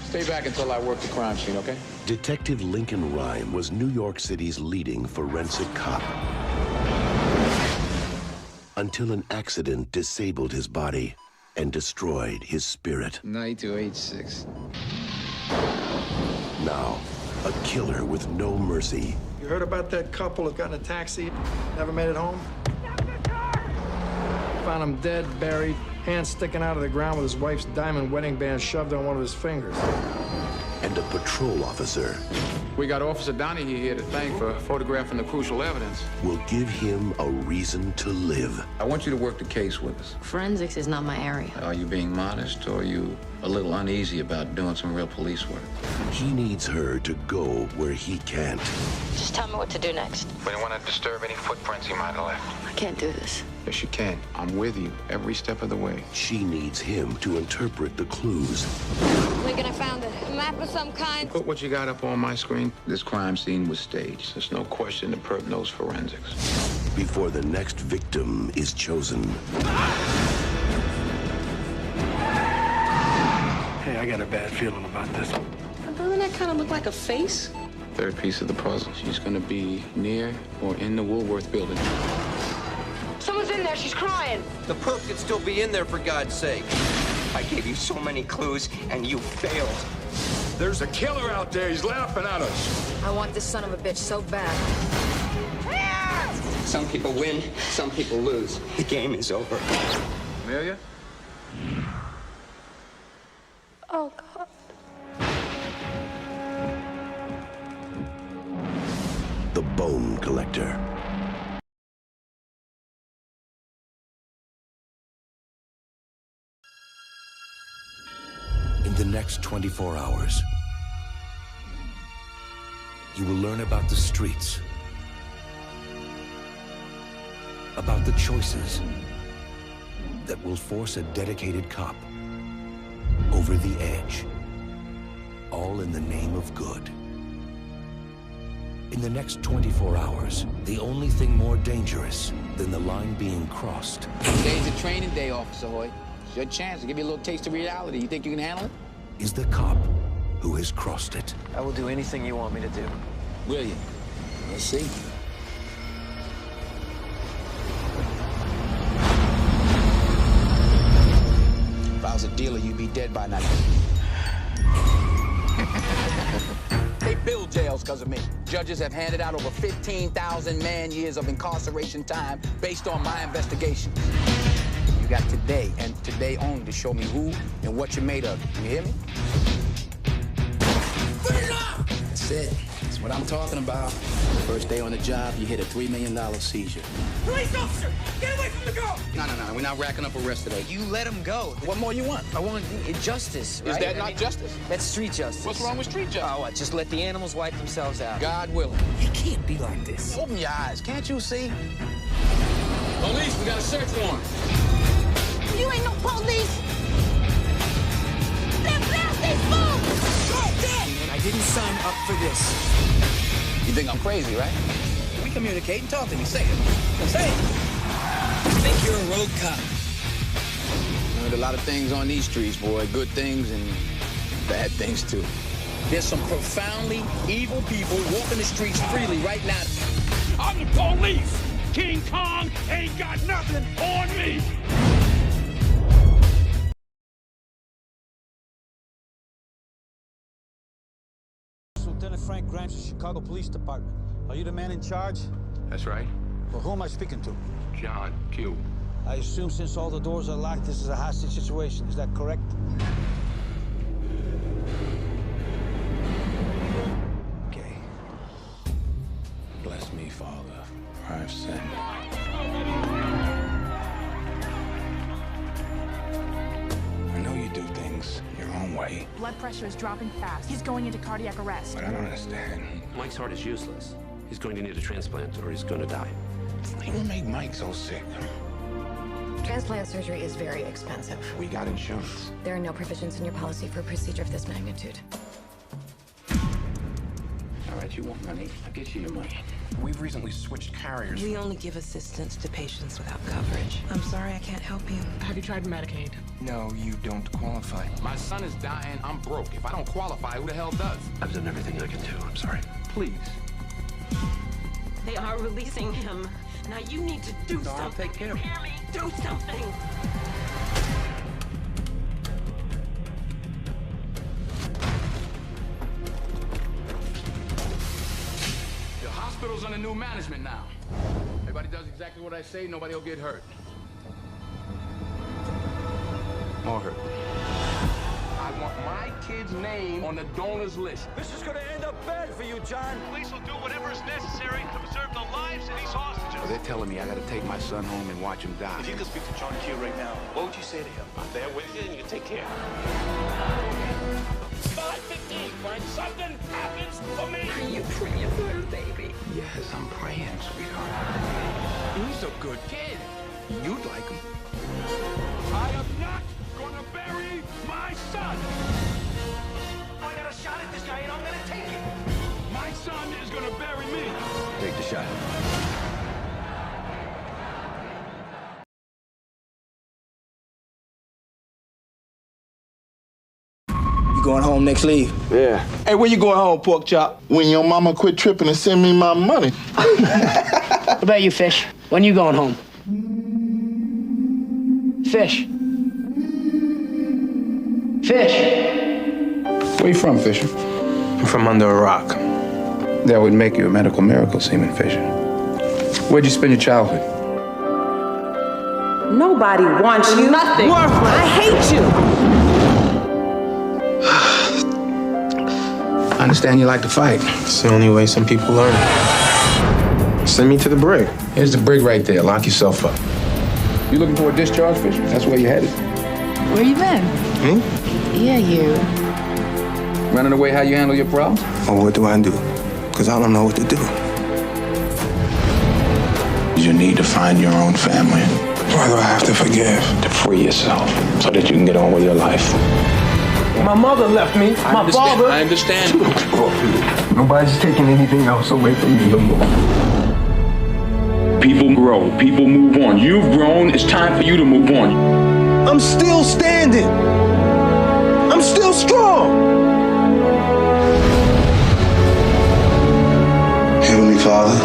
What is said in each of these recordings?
Stay back until I work the crime scene, okay? Detective Lincoln Rhyme was New York City's leading forensic cop. Until an accident disabled his body and destroyed his spirit. 9286. Now, a killer with no mercy. You heard about that couple that got in a taxi, never made it home? Found him dead, buried, hands sticking out of the ground with his wife's diamond wedding band shoved on one of his fingers. And a patrol officer We got Officer Donahue here to thank for photographing the crucial evidence. will give him a reason to live. I want you to work the case with us. Forensics is not my area. Are you being modest, or are you a little uneasy about doing some real police work? He needs her to go where he can't. Just tell me what to do next. We don't want to disturb any footprints he might have left. I can't do this. Yes, you can. I'm with you every step of the way. She needs him to interpret the clues. Lincoln, I found a map of some kind. Put what you got up on my screen. This crime scene was staged. There's no question the perp knows forensics. Before the next victim is chosen. Hey, I got a bad feeling about this. Doesn't that kind of look like a face? Third piece of the puzzle. She's gonna be near or in the Woolworth building. Someone's in there. She's crying. The perp could still be in there, for God's sake. I gave you so many clues, and you failed. There's a killer out there. He's laughing at us. I want this son of a bitch so bad. Some people win, some people lose. The game is over. Amelia? Oh, God. The Bone Collector. In the next 24 hours, you will learn about the streets, about the choices that will force a dedicated cop over the edge, all in the name of good. In the next 24 hours, the only thing more dangerous than the line being crossed Today's a training day, Officer Hoyt. It's your chance to give you a little taste of reality. You think you can handle it? is the cop who has crossed it. I will do anything you want me to do. Will you? Let's see. If I was a dealer, you'd be dead by now. They build jails because of me. Judges have handed out over 15,000 man-years of incarceration time based on my investigations. You got today, and today only, to show me who and what you're made of. You hear me? That's it. That's what I'm talking about. First day on the job, you hit a $3 million seizure. Police officer, get away from the girl! No. We're not racking up arrests today. You let him go. What more you want? I want justice, right? Is that not justice? That's street justice. What's wrong with street justice? Oh, what? Just let the animals wipe themselves out. God willing. It can't be like this. Open your eyes. Can't you see? Police, we got a search warrant. You ain't no police. They're these fools. Man, I didn't sign up for this. You think I'm crazy, right? We communicate and talk to me. Say it. Say it. I think you're a road cop. Learned a lot of things on these streets, boy. Good things and bad things, too. There's some profoundly evil people walking the streets freely right now. I'm the police. King Kong ain't got nothing on me. Lieutenant Frank Grimes of Chicago Police Department. Are you the man in charge? That's right. Well, who am I speaking to? John Q. I assume since all the doors are locked, this is a hostage situation. Is that correct? Okay. Bless me, Father, for I've sinned. I know you do things your own way, Blood pressure is dropping fast. He's going into cardiac arrest. but I don't understand. Mike's heart is useless. He's going to need a transplant or he's going to die. What made Mike so sick? Transplant surgery is very expensive. We got insurance. There are no provisions in your policy for a procedure of this magnitude. All right, you want money? I'll get you your money. We've recently switched carriers. We only give assistance to patients without coverage. I'm sorry I can't help you. Have you tried Medicaid? No, you don't qualify. My son is dying. I'm broke. If I don't qualify, who the hell does? I've done everything I can do. I'm sorry. Please. They are releasing him. Now you need to do something. I'll take care of Hear me? Do something. The hospital's under new management now. Everybody does exactly what I say, nobody will get hurt. Or hurt. I want my kid's name on the donors list. This is gonna end up bad for you, John. Police will do whatever is necessary to preserve the lives of these hostages. They're telling me I gotta take my son home and watch him die. If you could speak to John Q right now, what would you say to him? I'm there with you and you take care. 5:15, when something happens for me. Are you praying for her, baby? Yes, I'm praying, sweetheart. He's a good kid. You'd like him. I am not gonna bury my son. I got a shot at this guy and I'm gonna take it. My son is gonna bury me. Take the shot. You going home next leave? Yeah. Hey, where you going home, pork chop? When your mama quit tripping and send me my money. What about you, Fish? When you going home? Fish. Fish. Where you from, Fisher? I'm from under a rock. That would make you a medical miracle, Seaman Fisher. Where'd you spend your childhood? Nobody wants you. Nothing. Worthless. I hate you. I understand you like to fight. It's the only way some people learn. Send me to the brig. Here's the brig right there. Lock yourself up. You looking for a discharge, Fisher? That's where you're headed. Where you been? Yeah, you. Running away how you handle your problems? Or what do I do? Because I don't know what to do. You need to find your own family. Why do I have to forgive? To free yourself so that you can get on with your life. My mother left me. My father. I understand. Nobody's taking anything else away from me no more. People grow, people move on. You've grown, it's time for you to move on. I'm still standing. I'm still strong. Heavenly Father,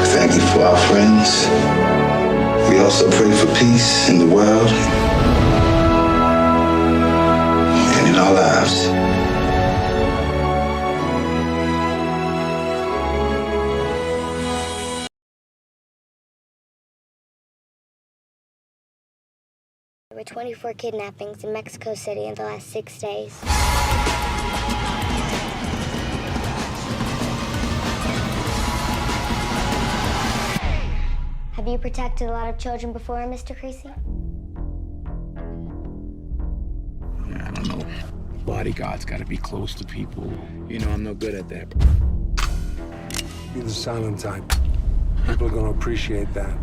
thank you for our friends. We also pray for peace in the world and in our lives. There were 24 kidnappings in Mexico City in the last 6 days. Have you protected a lot of children before, Mr. Creasy? I don't know. Bodyguards gotta be close to people. You know, I'm no good at that. You're the silent type. People are gonna appreciate that.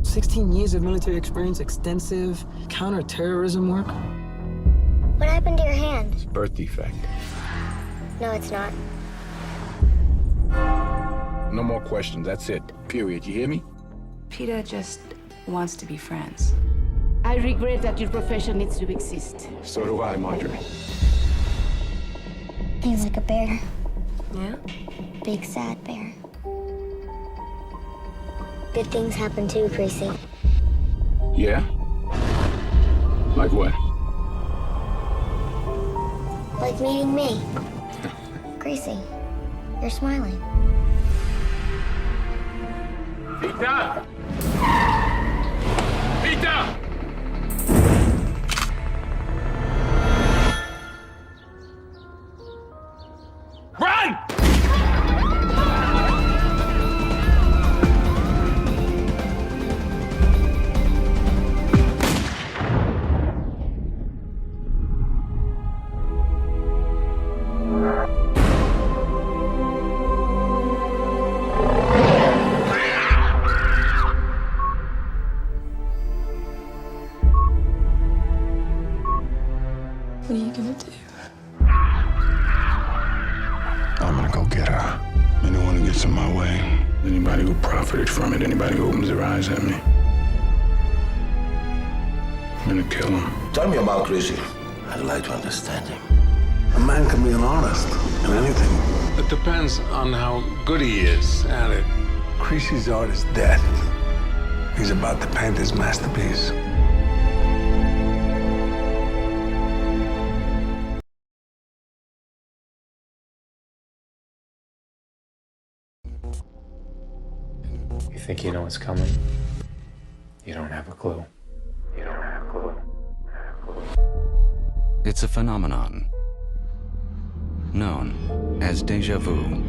16 years of military experience, extensive counter-terrorism work. What happened to your hand? It's a birth defect. No, it's not. No more questions. That's it. Period. You hear me? Peter just wants to be friends. I regret that your profession needs to exist. So do I, Marjorie. He's like a bear. Yeah? Big, sad bear. Good things happen too, Creasy. Yeah? Like what? Like meeting me. Creasy, you're smiling. Feet down! Feet down! Run! What are you gonna do? I'm gonna go get her. Anyone who gets in my way, anybody who profited from it, anybody who opens their eyes at me, I'm gonna kill him. Tell me about Chrissy. I'd like to understand him. A man can be an artist in anything. It depends on how good he is at it. Creasy's art is dead. He's about to paint his masterpiece. You think you know what's coming? You don't have a clue. You don't have a clue. It's a phenomenon known as Deja Vu.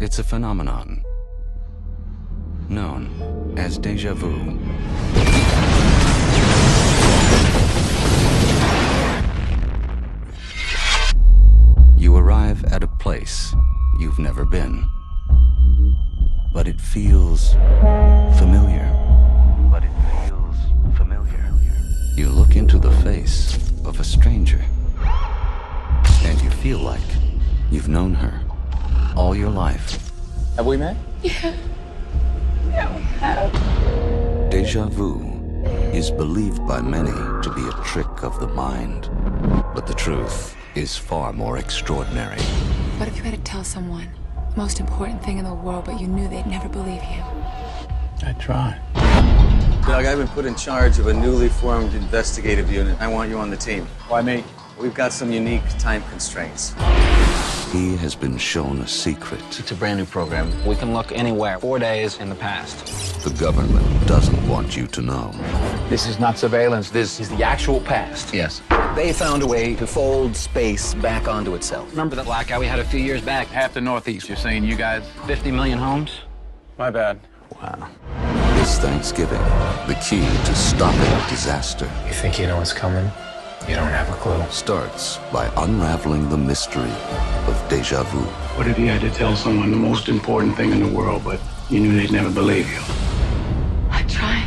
It's a phenomenon known as Deja Vu. You arrive at a place you've never been, but it feels familiar. You look into the face of a stranger, and you feel like you've known her all your life. Have we met? Yeah. Yeah, we have. Deja vu is believed by many to be a trick of the mind, but the truth is far more extraordinary. What if you had to tell someone the most important thing in the world, but you knew they'd never believe you? I tried. Doug, I've been put in charge of a newly formed investigative unit. I want you on the team. Why me? We've got some unique time constraints. He has been shown a secret. It's a brand new program. We can look anywhere 4 days in the past. The government doesn't want you to know. This is not surveillance. This is the actual past. Yes. They found a way to fold space back onto itself. Remember the blackout we had a few years back? Half the Northeast. You're saying you guys? 50 million homes? My bad. Wow. This Thanksgiving, the key to stopping disaster. You think you know what's coming? You don't have a clue. Starts by unraveling the mystery of Deja Vu. What if you had to tell someone the most important thing in the world, but you knew they'd never believe you? I try.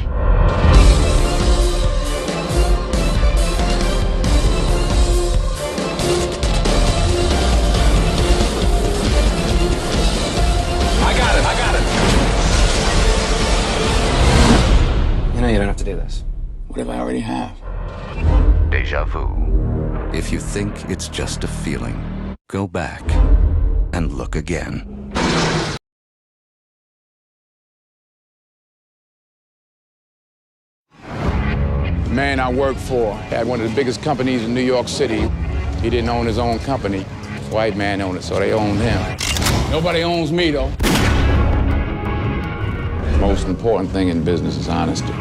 You know you don't have to do this. What if I already have? Deja vu. If you think it's just a feeling, go back and look again. The man I worked for had one of the biggest companies in New York City. He didn't own his own company. White man owned it, so they owned him. Nobody owns me, though. The most important thing in business is honesty.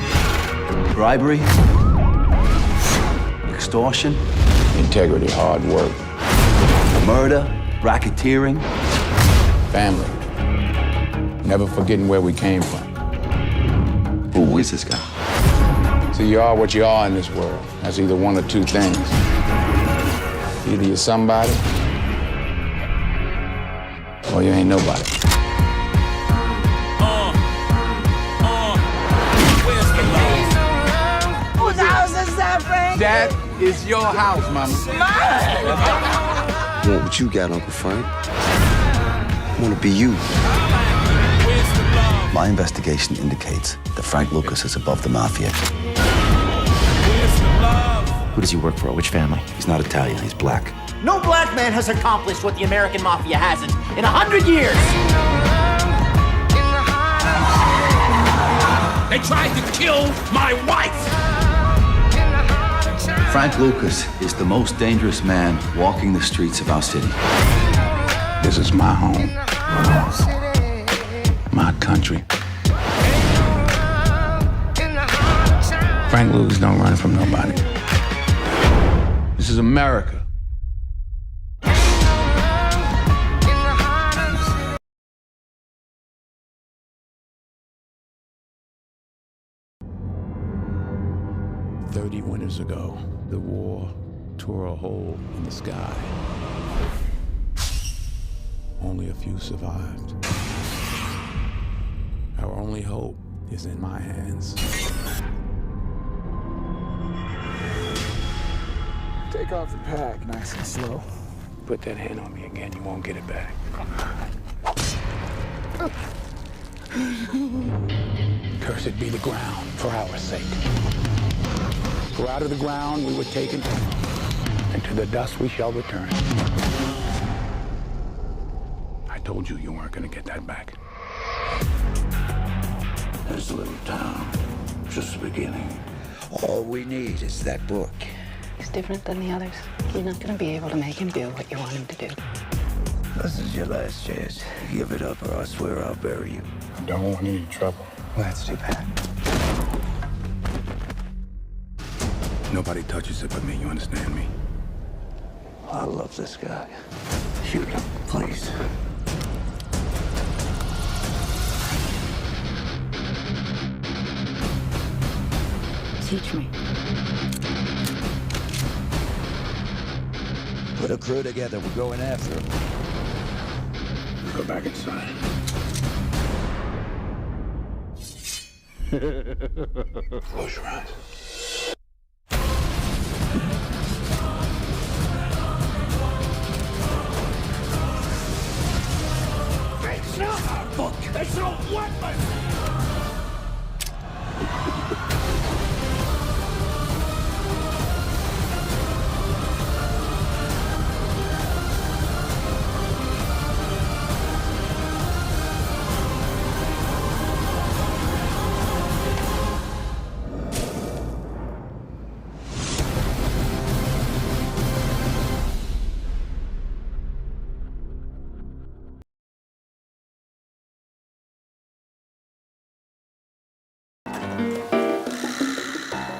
Bribery, extortion, integrity, hard work, murder, racketeering, family. Never forgetting where we came from. Who is this guy? So you are what you are in this world. That's either one or two things. Either you're somebody, or you ain't nobody. Whose house is that, Frank? That is your house, mama. I want what you got, Uncle Frank. I want to be you. My investigation indicates that Frank Lucas is above the mafia. Who does he work for? Which family? He's not Italian, he's black. No black man has accomplished what the American mafia hasn't in 100 years. They tried to kill my wife! Frank Lucas is the most dangerous man walking the streets of our city. This is my home. My country. Frank Lucas don't run from nobody. This is America. Winters ago, the war tore a hole in the sky. Only a few survived. Our only hope is in my hands. Take off the pack, nice and slow. Put that hand on me again, you won't get it back. Cursed be the ground for our sake. For out of the ground we were taken, and to the dust we shall return. I told you you weren't gonna get that back. This little town, just the beginning. All we need is that book. He's different than the others. You're not going to be able to make him do what you want him to do. This is your last chance. Give it up or I swear I'll bury you. I don't want any trouble. Well, that's too bad. Nobody touches it but me, you understand me? I love this guy. Shoot him, please. Teach me. Put a crew together. We're going after him. We'll go back inside. Close your eyes. It's not a book! It's a weapon!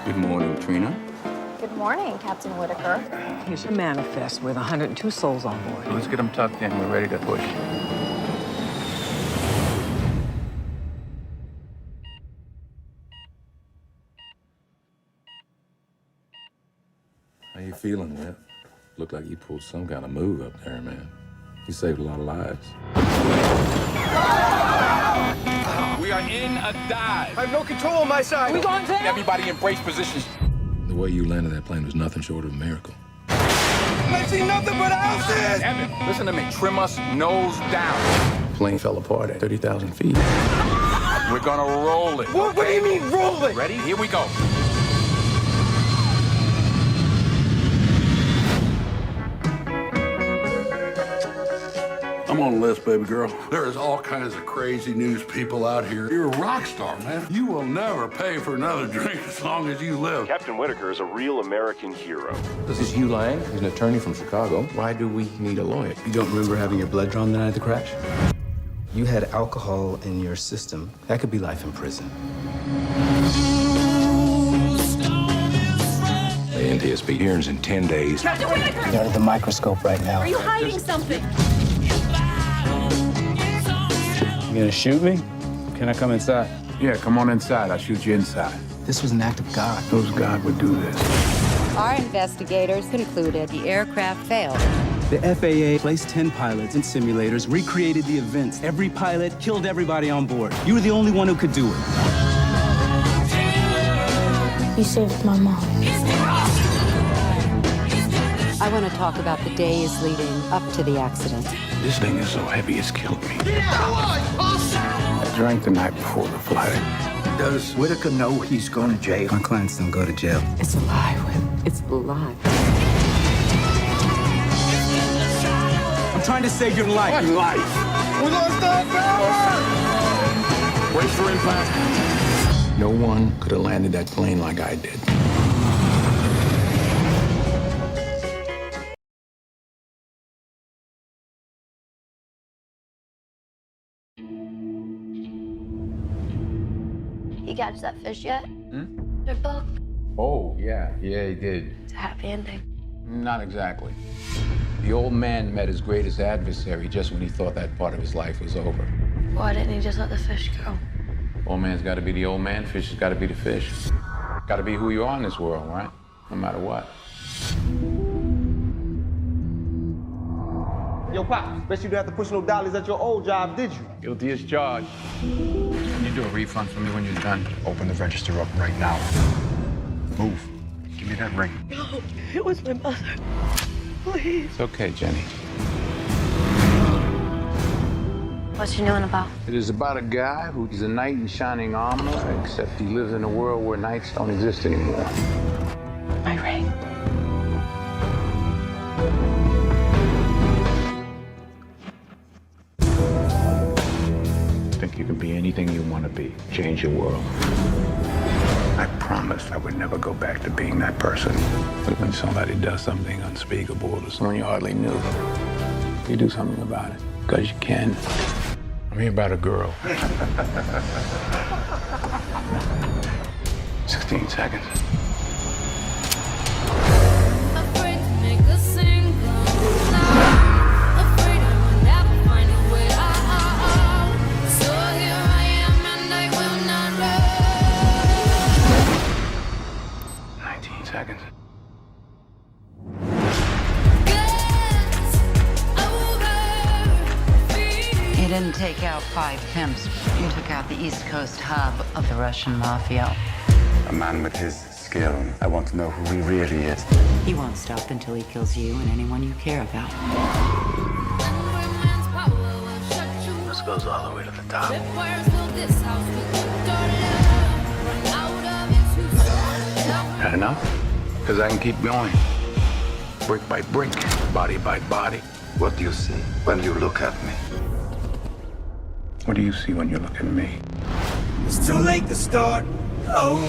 Good morning, Trina. Good morning, Captain Whitaker. Here's your manifest with 102 souls on board. Let's get them tucked in. We're ready to push. How you feeling, Whip? Looked like you pulled some kind of move up there, man. You saved a lot of lives. We are in a dive. I have no control on my side. We going down? Everybody embrace positions. The way you landed that plane was nothing short of a miracle. I see nothing but houses. Evan, listen to me. Trim us nose down. The plane fell apart at 30,000 feet. We're gonna roll it. What do you mean, roll it? Ready? Here we go. I'm on the list, baby girl. There is all kinds of crazy news people out here. You're a rock star, man. You will never pay for another drink as long as you live. Captain Whitaker is a real American hero. This is Hugh Lang. He's an attorney from Chicago. Why do we need a lawyer? You don't remember having your blood drawn the night of the crash? You had alcohol in your system. That could be life in prison. The NTSB hearings in 10 days. Captain Whitaker! They're under the microscope right now. Are you hiding something? You gonna shoot me? Can I come inside? Yeah, come on inside. I'll shoot you inside. This was an act of God. Whose God would do this? Our investigators concluded the aircraft failed. The FAA placed 10 pilots in simulators, recreated the events. Every pilot killed everybody on board. You were the only one who could do it. You saved my mom. I want to talk about the days leading up to the accident. This thing is so heavy it's killed me. I drank the night before the flight. Does Whitaker know he's going to jail? My clients don't go to jail. It's alive, Whip. It's alive. I'm trying to save your life. What life? We're gonna stop forever! Brace for impact. No one could have landed that plane like I did. You catch that fish yet? Their book. Oh, yeah. Yeah, he did. It's a happy ending. Not exactly. The old man met his greatest adversary just when he thought that part of his life was over. Why didn't he just let the fish go? Old man's got to be the old man, fish has got to be the fish. Got to be who you are in this world, right? No matter what. Yo, Pop, bet you didn't have to push no dollies at your old job, did you? Guilty as charged. Can you do a refund for me when you're done? Open the register up right now. Move. Give me that ring. No, it was my mother. Please. It's okay, Jenny. What's your new one about? It is about a guy who's a knight in shining armor, except he lives in a world where knights don't exist anymore. My ring. Think you can be anything you want to be. Change your world. I promised I would never go back to being that person. But when somebody does something unspeakable to someone you hardly knew, you do something about it. Because you can. I'm here about a girl. 16 seconds. Seconds. You didn't take out 5 pimps. You took out the East Coast hub of the Russian mafia. A man with his skill. I want to know who he really is. He won't stop until he kills you and anyone you care about. This goes all the way to the top. Had enough? Because I can keep going. Brick by brick, body by body. What do you see when you look at me? What do you see when you look at me? It's too late to start over.